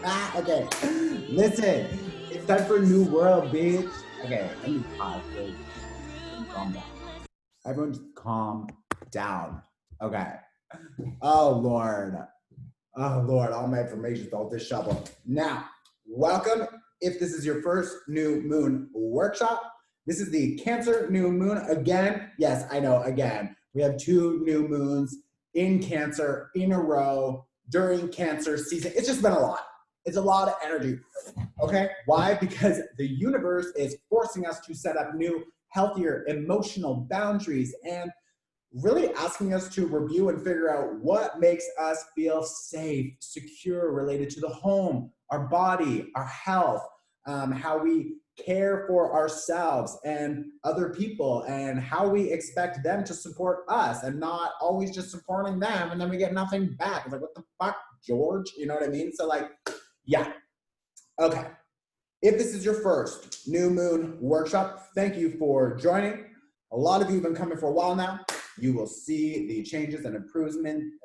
Okay, listen, it's time for a new world, bitch. Okay, let me pause. Calm down. Everyone just calm down. Okay. Oh, Lord. Oh, Lord, all my information's all disheveled. Now, welcome. If this is your first new moon workshop, this is the Cancer new moon again. Yes, I know, again. We have 2 new moons in Cancer in a row during Cancer season. It's just been a lot. It's a lot of energy. Okay, why? Because the universe is forcing us to set up new, healthier emotional boundaries and really asking us to review and figure out what makes us feel safe, secure, related to the home, our body, our health, how we care for ourselves and other people, and how we expect them to support us and not always just supporting them and then we get nothing back. It's like, what the fuck, George? You know what I mean? So, like, yeah. Okay. If this is your first new moon workshop, thank you for joining. A lot of you have been coming for a while now. You will see the changes and improvements,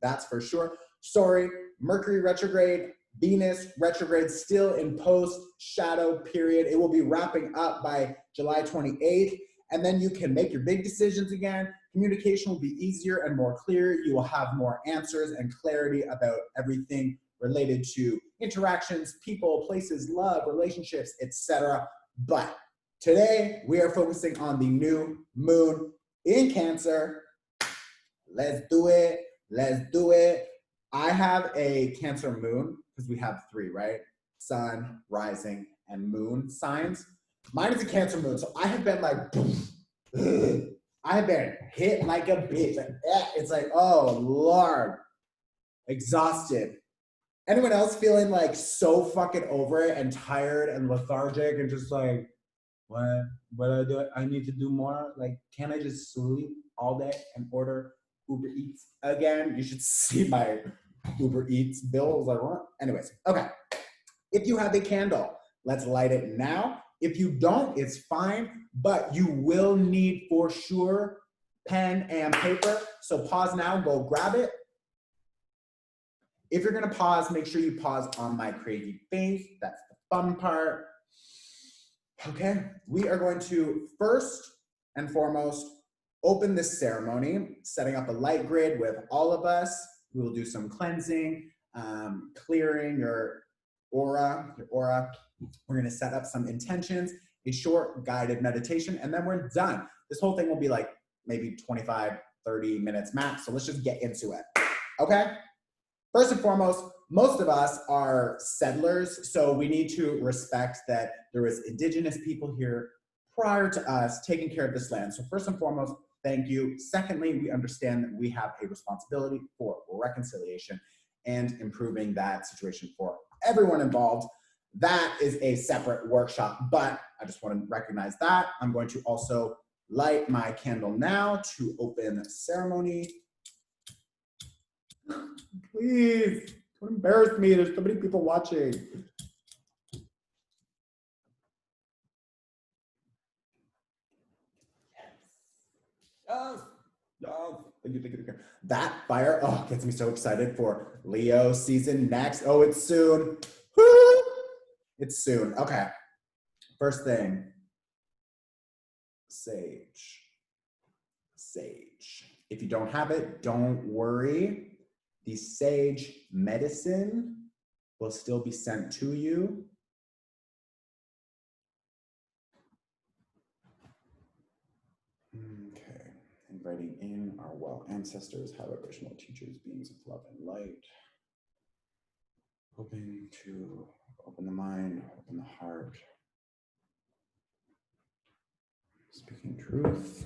that's for sure. Sorry, Mercury retrograde, Venus retrograde still in post shadow period. It will be wrapping up by July 28th. And then you can make your big decisions again. Communication will be easier and more clear. You will have more answers and clarity about everything related to interactions, people, places, love, relationships, etc. But today we are focusing on the new moon in Cancer. Let's do it. Let's do it. I have a Cancer moon because we have 3, right? Sun, rising, and moon signs. Mine is a Cancer moon, so I have been like, I have been hit like a bitch. Like, it's like, oh Lord, exhausted. Anyone else feeling like so fucking over it and tired and lethargic and just like, what I do? I need to do more. Like, can I just sleep all day and order Uber Eats again? You should see my Uber Eats bill. I was like, what? Anyways, okay. If you have a candle, let's light it now. If you don't, it's fine, but you will need for sure pen and paper. So pause now, go grab it. If you're gonna pause, make sure you pause on my crazy face. That's the fun part. Okay, we are going to first and foremost open this ceremony, setting up a light grid with all of us. We will do some cleansing, clearing your aura. We're gonna set up some intentions, a short guided meditation, and then we're done. This whole thing will be like maybe 25, 30 minutes max, so let's just get into it, okay? First and foremost, most of us are settlers, so we need to respect that there was indigenous people here prior to us taking care of this land. So first and foremost, thank you. Secondly, we understand that we have a responsibility for reconciliation and improving that situation for everyone involved. That is a separate workshop, but I just want to recognize that. I'm going to also light my candle now to open the ceremony. Please, don't embarrass me. There's so many people watching. Yes. Yes. Thank you, thank you, thank you. That fire, oh, gets me so excited for Leo season next. Oh, it's soon. Woo! It's soon. Okay. First thing, sage. Sage. If you don't have it, don't worry. The sage medicine will still be sent to you. Okay, inviting in our well ancestors, high vibrational teachers, beings of love and light. Hoping to open the mind, open the heart. Speaking truth.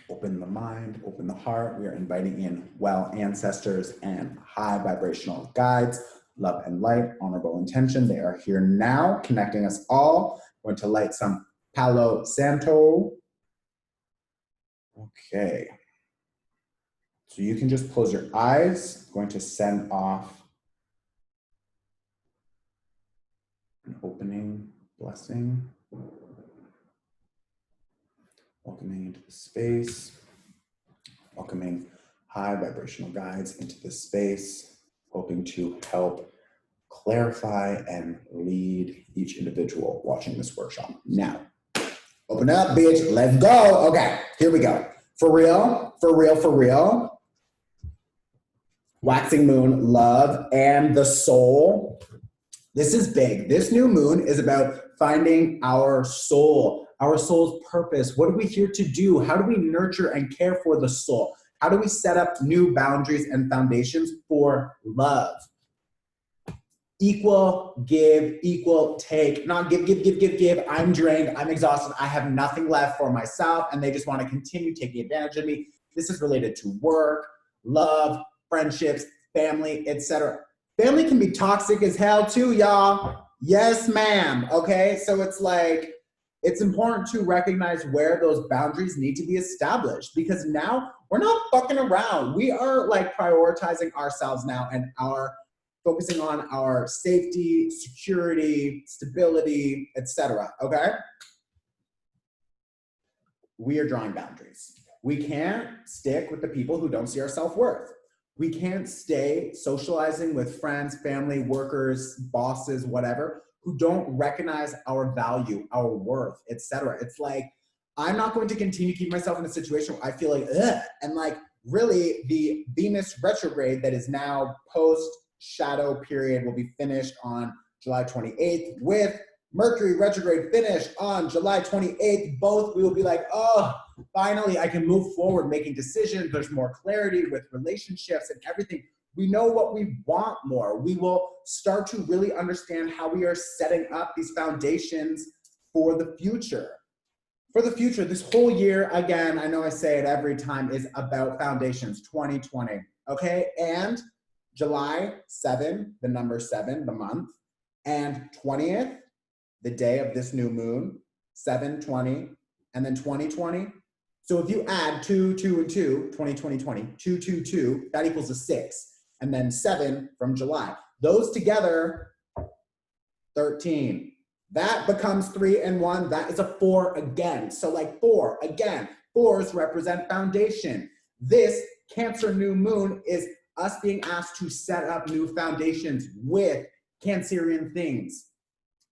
Open the mind, open the heart. We are inviting in well ancestors and high vibrational guides, love and light, honorable intention. They are here now, connecting us all. We're going to light some Palo Santo. Okay. So you can just close your eyes. I'm going to send off an opening blessing. Welcoming into the space. Welcoming high vibrational guides into this space. hoping to help clarify and lead each individual watching this workshop. Now, open up, bitch. Let's go. Okay, here we go. For real, for real, for real. Waxing moon, love, and the soul. This is big. This new moon is about finding our soul, our soul's purpose. What are we here to do? How do we nurture and care for the soul? How do we set up new boundaries and foundations for love? Equal, give, equal, take. Not give, give, give, give, give. I'm drained. I'm exhausted. I have nothing left for myself, and they just want to continue taking advantage of me. This is related to work, love, friendships, family, etc. Family can be toxic as hell too, y'all. Yes, ma'am. Okay, so it's like, it's important to recognize where those boundaries need to be established, because now we're not fucking around. We are like prioritizing ourselves now and focusing on our safety, security, stability, etc. Okay? We are drawing boundaries. We can't stick with the people who don't see our self-worth. We can't stay socializing with friends, family, workers, bosses, whatever, who don't recognize our value, our worth, etc. It's like, I'm not going to continue to keep myself in a situation where I feel like, ugh. And like, really, the Venus retrograde that is now post-shadow period will be finished on July 28th with Mercury retrograde finished on July 28th. Both, we will be like, oh, finally, I can move forward making decisions. There's more clarity with relationships and everything. We know what we want more. We will start to really understand how we are setting up these foundations for the future. For the future, this whole year, again, I know I say it every time, is about foundations, 2020, okay? And July 7, the number 7, the month, and 20th, the day of this new moon, 7/20, and then 2020. So if you add 2, 2, and 2, 20, 20, 20, 2, 2, 2, that equals a 6. And then 7 from July. Those together, 13. That becomes 3 and 1. That is a 4 again. So like 4 again. 4s represent foundation. This Cancer new moon is us being asked to set up new foundations with Cancerian things.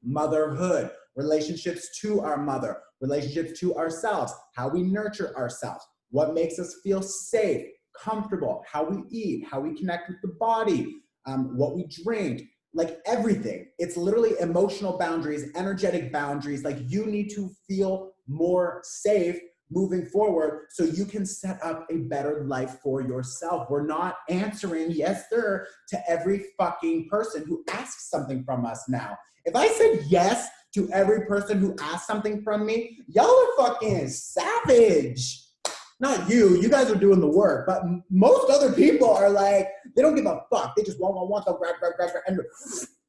Motherhood, relationships to our mother, relationships to ourselves, how we nurture ourselves, what makes us feel safe, comfortable, how we eat, how we connect with the body, what we drink, like everything. It's literally emotional boundaries, energetic boundaries. Like, you need to feel more safe moving forward so you can set up a better life for yourself. We're not answering yes sir to every fucking person who asks something from us now. If I said yes to every person who asked something from me, y'all are fucking savage. Not you, you guys are doing the work, but most other people are like, they don't give a fuck. They just want, they'll grab. And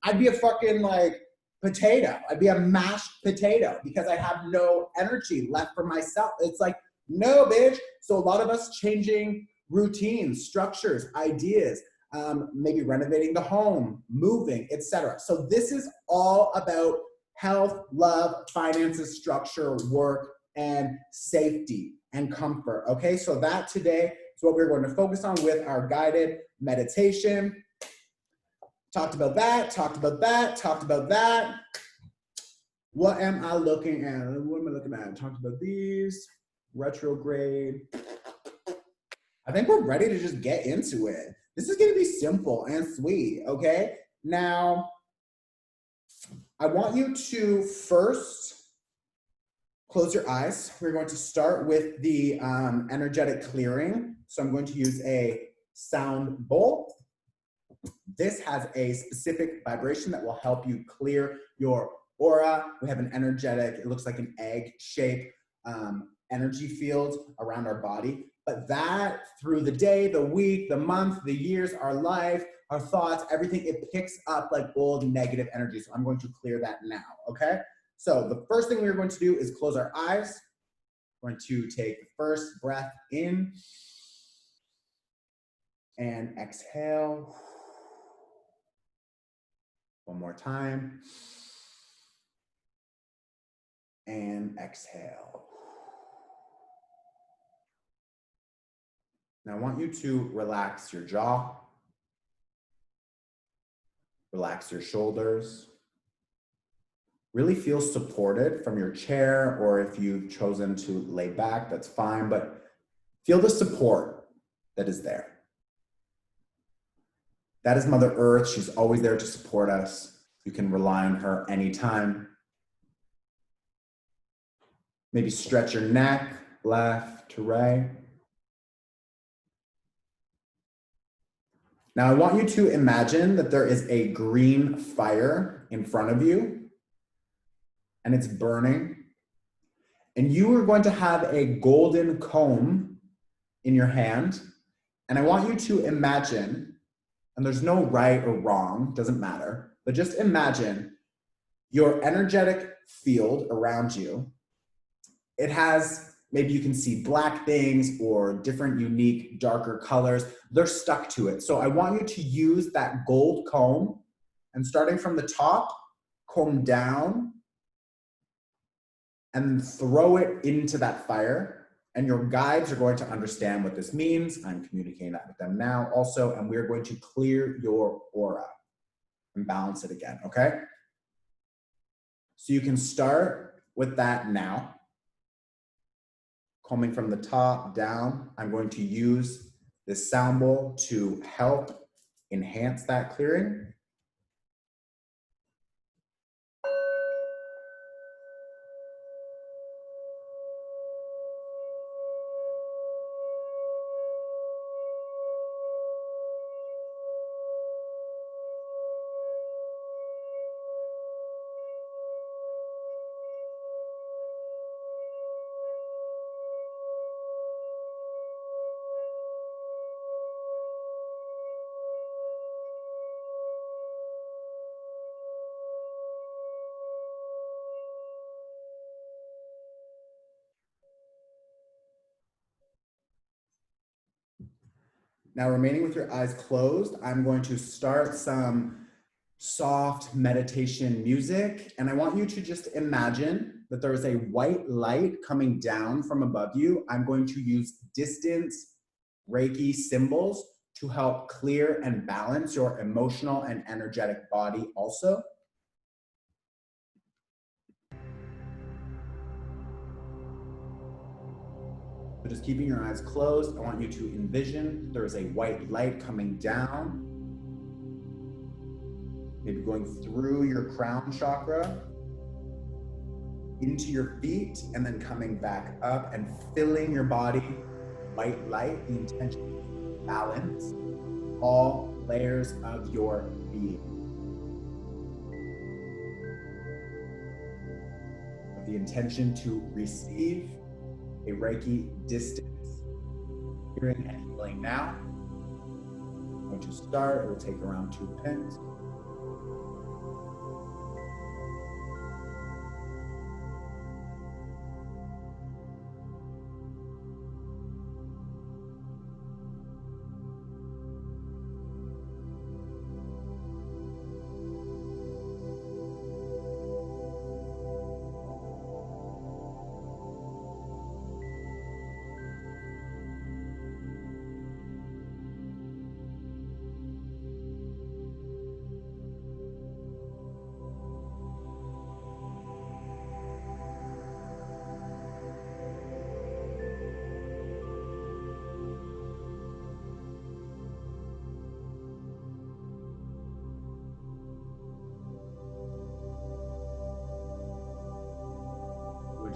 I'd be a fucking like potato. I'd be a mashed potato because I have no energy left for myself. It's like, no, bitch. So a lot of us changing routines, structures, ideas, maybe renovating the home, moving, etc. So this is all about health, love, finances, structure, work, and safety and comfort. Okay, so that today is what we're going to focus on with our guided meditation. Talked about that, talked about that, talked about that. What am I looking at? What am I looking at? Talked about these, retrograde. I think we're ready to just get into it. This is gonna be simple and sweet, okay? Now, I want you to first close your eyes. We're going to start with the energetic clearing. So I'm going to use a sound bowl. This has a specific vibration that will help you clear your aura. We have an energetic, it looks like an egg-shaped energy field around our body. But that, through the day, the week, the month, the years, our life, our thoughts, everything, it picks up like old negative energy. So I'm going to clear that now, okay? So the first thing we're going to do is close our eyes. We're going to take the first breath in and exhale. One more time. And exhale. Now I want you to relax your jaw. Relax your shoulders. Really feel supported from your chair, or if you've chosen to lay back, that's fine, but feel the support that is there. That is Mother Earth. She's always there to support us. You can rely on her anytime. Maybe stretch your neck, left to right. Now I want you to imagine that there is a green fire in front of you and it's burning. And you are going to have a golden comb in your hand. And I want you to imagine, and there's no right or wrong, doesn't matter, but just imagine your energetic field around you. It has, maybe you can see black things or different unique darker colors. They're stuck to it. So I want you to use that gold comb and starting from the top, comb down and throw it into that fire. And your guides are going to understand what this means. I'm communicating that with them now also, and we're going to clear your aura and balance it again, okay? So you can start with that now. Combing from the top down, I'm going to use this sound bowl to help enhance that clearing. Now, remaining with your eyes closed, I'm going to start some soft meditation music. And I want you to just imagine that there is a white light coming down from above you. I'm going to use distance Reiki symbols to help clear and balance your emotional and energetic body also. So just keeping your eyes closed, I want you to envision there is a white light coming down, maybe going through your crown chakra, into your feet, and then coming back up and filling your body with white light. The intention is to balance all layers of your being. With the intention to receive a Reiki distance hearing and healing now. I'm going to start, it will take around 2 pins.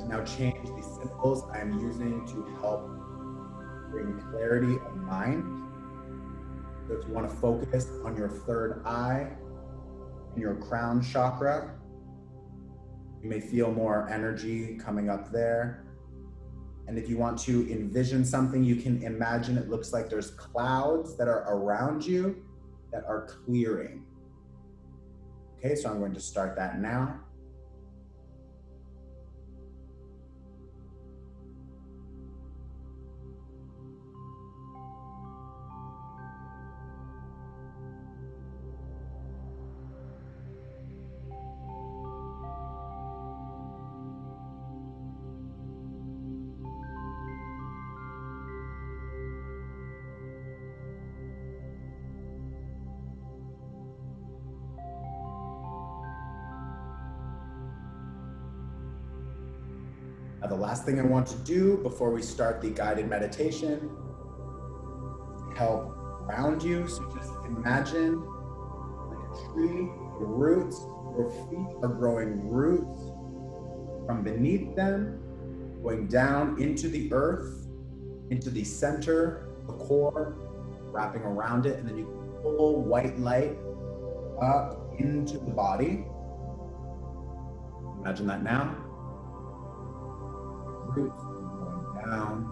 Now change the symbols I'm using to help bring clarity of mind. So if you want to focus on your third eye and your crown chakra, you may feel more energy coming up there. And if you want to envision something, you can imagine it looks like there's clouds that are around you that are clearing. Okay, so I'm going to start that now. the last thing I want to do before we start the guided meditation, help ground you. So just imagine like a tree, the roots, your feet are growing roots from beneath them, going down into the earth, into the center, the core, wrapping around it, and then you pull white light up into the body. Imagine that now. Roots going down.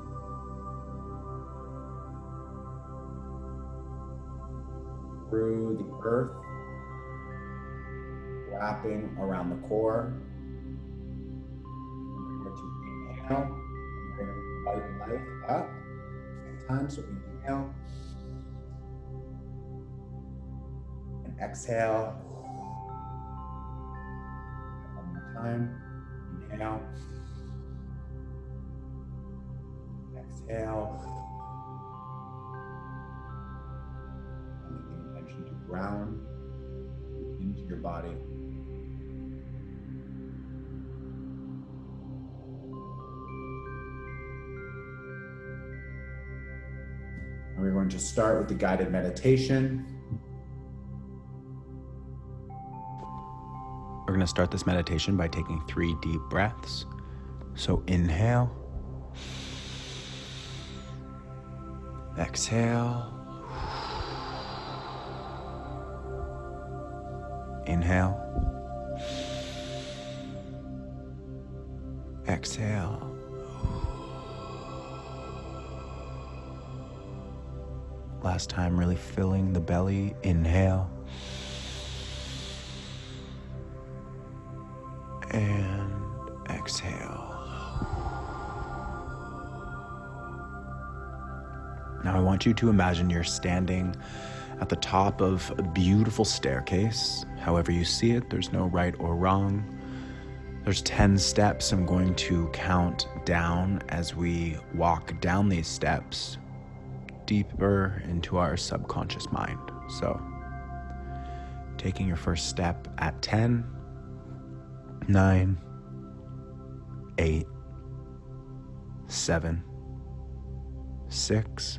Through the earth, wrapping around the core. We're going to inhale. We're going to white light up. Same time, so inhale. And exhale. One more time. Inhale. Exhale. Ground into your body. And we're going to start with the guided meditation. We're going to start this meditation by taking 3 deep breaths. So inhale, exhale, inhale, exhale, last time really filling the belly, inhale, and exhale. Now I want you to imagine you're standing at the top of a beautiful staircase. However you see it, there's no right or wrong. There's 10 steps. I'm going to count down as we walk down these steps deeper into our subconscious mind. So, taking your first step at 10, 9, 8, 7, 6,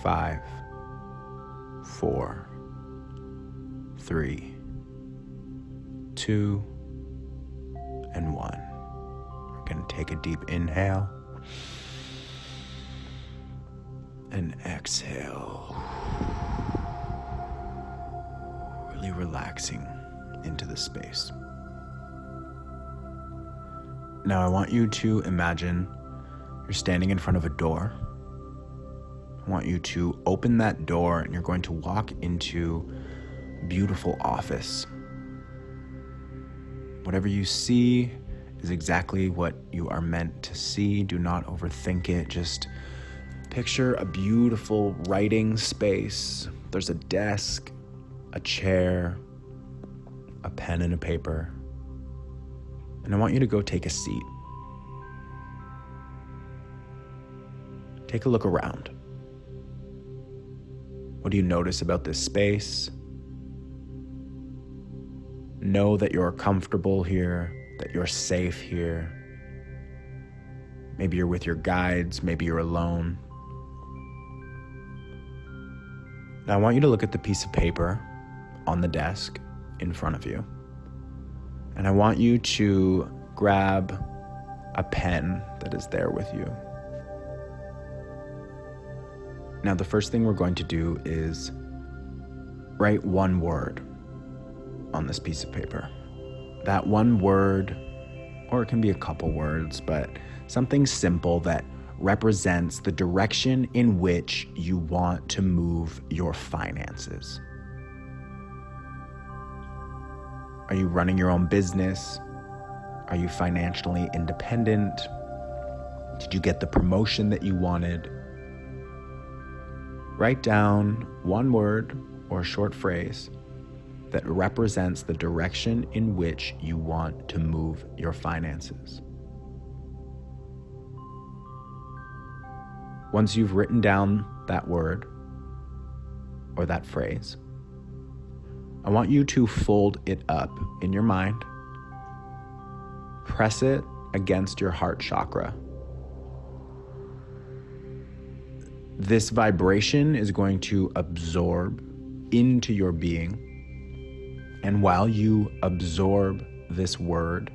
5, 4, 3, 2, and 1. We're going to take a deep inhale and exhale. Really relaxing into the space. Now I want you to imagine you're standing in front of a door. I want you to open that door and you're going to walk into a beautiful office. Whatever you see is exactly what you are meant to see. Do not overthink it. Just picture a beautiful writing space. There's a desk, a chair, a pen and a paper. And I want you to go take a seat. Take a look around. What do you notice about this space? Know that you're comfortable here, that you're safe here. Maybe you're with your guides, maybe you're alone. Now I want you to look at the piece of paper on the desk in front of you. And I want you to grab a pen that is there with you. Now the first thing we're going to do is write one word on this piece of paper. That one word, or it can be a couple words, but something simple that represents the direction in which you want to move your finances. Are you running your own business? Are you financially independent? Did you get the promotion that you wanted? Write down one word or a short phrase that represents the direction in which you want to move your finances. Once you've written down that word or that phrase, I want you to fold it up in your mind, press it against your heart chakra. This vibration is going to absorb into your being. And while you absorb this word,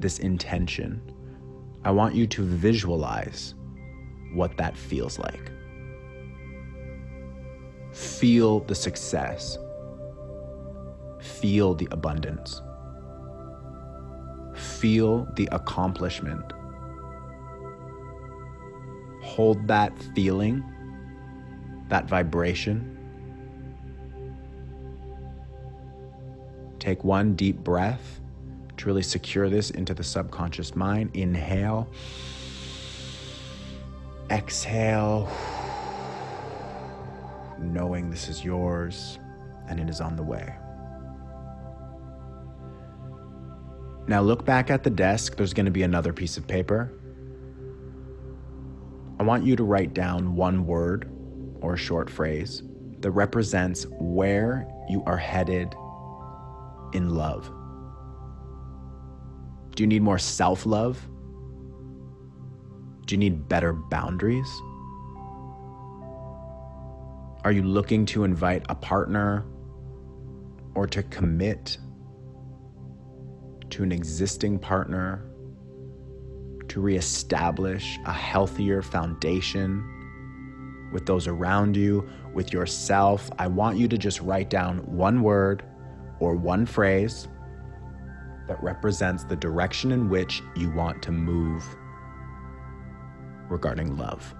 this intention, I want you to visualize what that feels like. Feel the success. Feel the abundance. Feel the accomplishment. Hold that feeling, that vibration. Take one deep breath to really secure this into the subconscious mind. Inhale. Exhale. Knowing this is yours and it is on the way. Now look back at the desk. There's going to be another piece of paper. I want you to write down one word or a short phrase that represents where you are headed in love. Do you need more self-love? Do you need better boundaries? Are you looking to invite a partner or to commit to an existing partner, to reestablish a healthier foundation with those around you, with yourself? I want you to just write down one word or one phrase that represents the direction in which you want to move regarding love.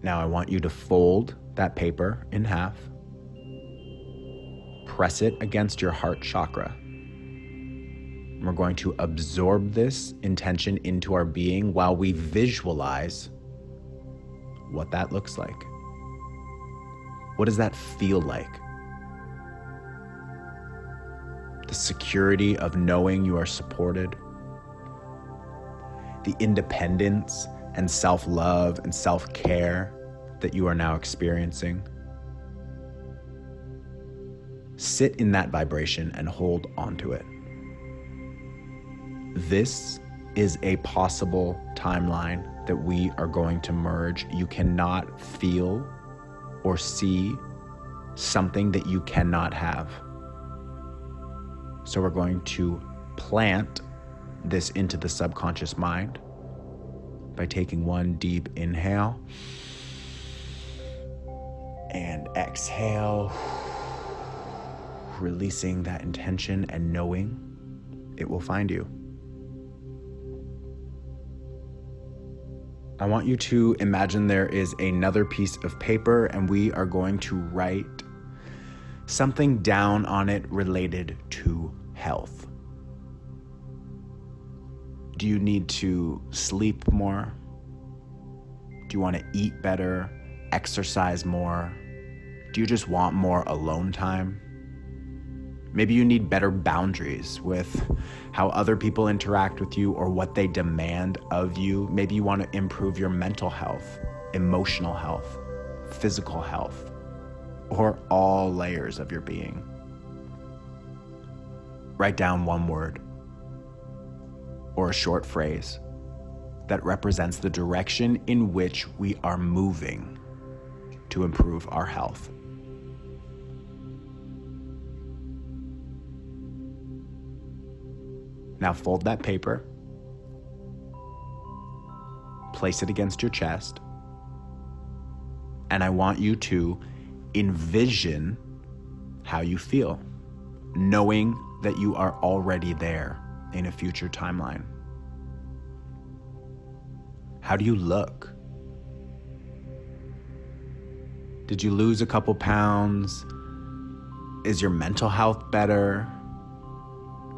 Now I want you to fold that paper in half, press it against your heart chakra. We're going to absorb this intention into our being while we visualize what that looks like. What does that feel like? The security of knowing you are supported, the independence and self-love and self-care that you are now experiencing. Sit in that vibration and hold onto it. This is a possible timeline that we are going to merge. You cannot feel or see something that you cannot have. So we're going to plant this into the subconscious mind by taking one deep inhale and exhale, releasing that intention and knowing it will find you. I want you to imagine there is another piece of paper and we are going to write something down on it related to health. Do you need to sleep more? Do you want to eat better, exercise more? Do you just want more alone time? Maybe you need better boundaries with how other people interact with you or what they demand of you. Maybe you want to improve your mental health, emotional health, physical health, or all layers of your being. Write down one word or a short phrase that represents the direction in which we are moving to improve our health. Now fold that paper, place it against your chest, and I want you to envision how you feel, knowing that you are already there in a future timeline. How do you look? Did you lose a couple pounds? Is your mental health better?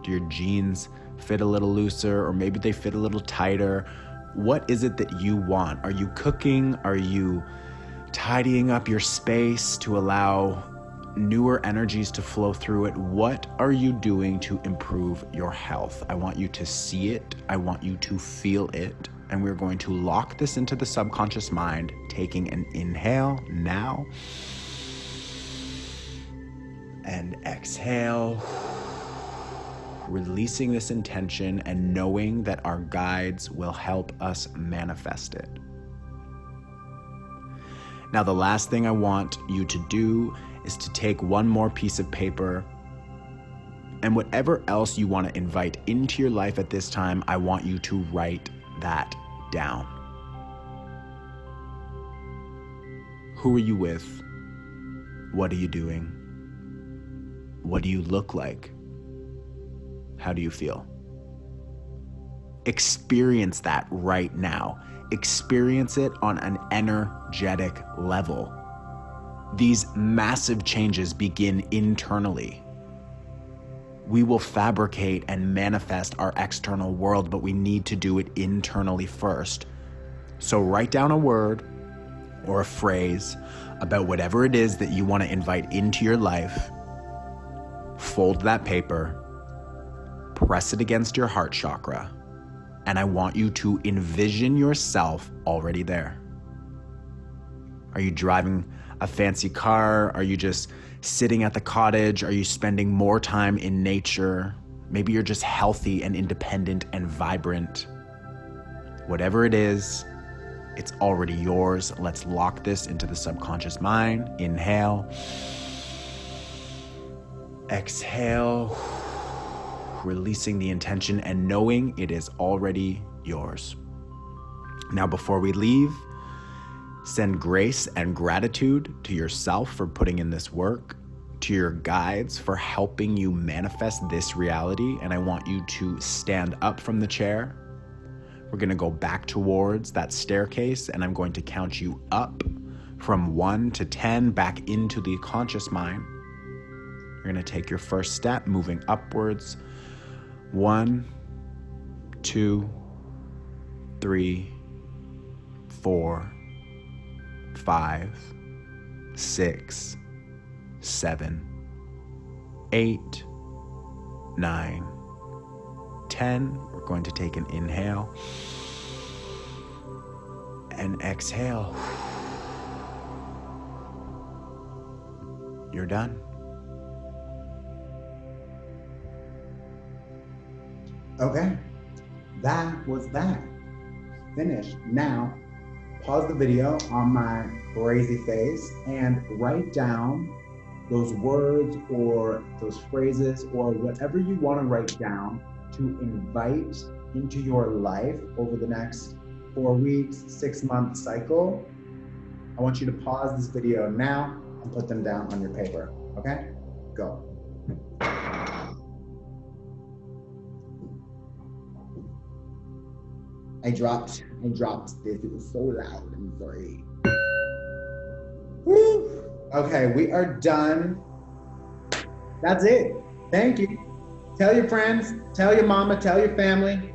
Do your jeans fit a little looser, or maybe they fit a little tighter? What is it that you want? Are you cooking? Are you tidying up your space to allow newer energies to flow through it? What are you doing to improve your health? I want you to see it. I want you to feel it. And we're going to lock this into the subconscious mind, taking an inhale now and And exhale, releasing this intention and knowing that our guides will help us manifest it. Now, the last thing I want you to do is to take one more piece of paper, and whatever else you want to invite into your life at this time, I want you to write that down. Who are you with? What are you doing? What do you look like? How do you feel? Experience that right now. Experience it on an energetic level. These massive changes begin internally. We will fabricate and manifest our external world, but we need to do it internally first. So write down a word or a phrase about whatever it is that you want to invite into your life. Fold that paper, press it against your heart chakra, and I want you to envision yourself already there. Are you driving a fancy car? Are you just sitting at the cottage? Are you spending more time in nature? Maybe you're just healthy and independent and vibrant. Whatever it is, it's already yours. Let's lock this into the subconscious mind. Inhale. Exhale. Releasing the intention and knowing it is already yours. Now, before we leave, send grace and gratitude to yourself for putting in this work, to your guides for helping you manifest this reality. And I want you to stand up from the chair. We're going to go back towards that staircase, and I'm going to count you up from 1 to 10 back into the conscious mind. You're going to take your first step, moving upwards. 1, 2, 3, 4, 5, 6, 7, 8, 9, 10. We're going to take an inhale and exhale. You're done. Okay, that was that. Finished. Now, pause the video on my crazy face and write down those words or those phrases or whatever you want to write down to invite into your life over the next 4 weeks, 6-month cycle. I want you to pause this video now and put them down on your paper, okay? Go. I dropped this, it was so loud, I'm sorry. Woo. Okay, we are done. That's it, thank you. Tell your friends, tell your mama, tell your family,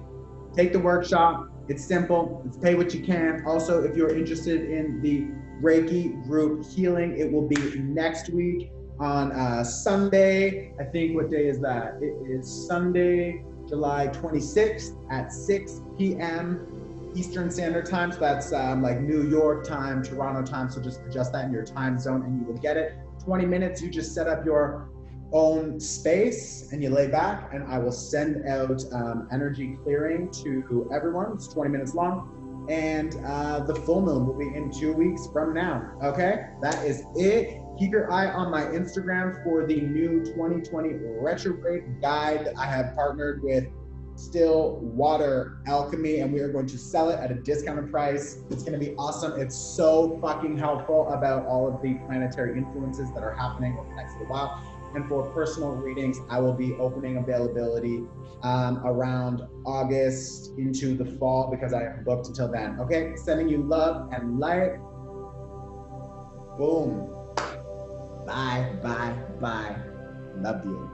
take the workshop. It's simple, it's pay what you can. Also, if you're interested in the Reiki group healing, it will be next week on Sunday. I think, what day is that? It is Sunday, July 26th at 6 p.m. Eastern Standard Time. So that's like New York time, Toronto time. So just adjust that in your time zone and you will get it. 20 minutes, you just set up your own space and you lay back, and I will send out energy clearing to everyone. It's 20 minutes long, and the full moon will be in 2 weeks from now. Okay, that is it. Keep your eye on my Instagram for the new 2020 retrograde guide that I have partnered with Still Water Alchemy, and we are going to sell it at a discounted price. It's going to be awesome. It's so fucking helpful about all of the planetary influences that are happening over the next little while. And for personal readings, I will be opening availability around August into the fall because I am booked until then. Okay, sending you love and light. Boom. Bye, bye, bye. Love you.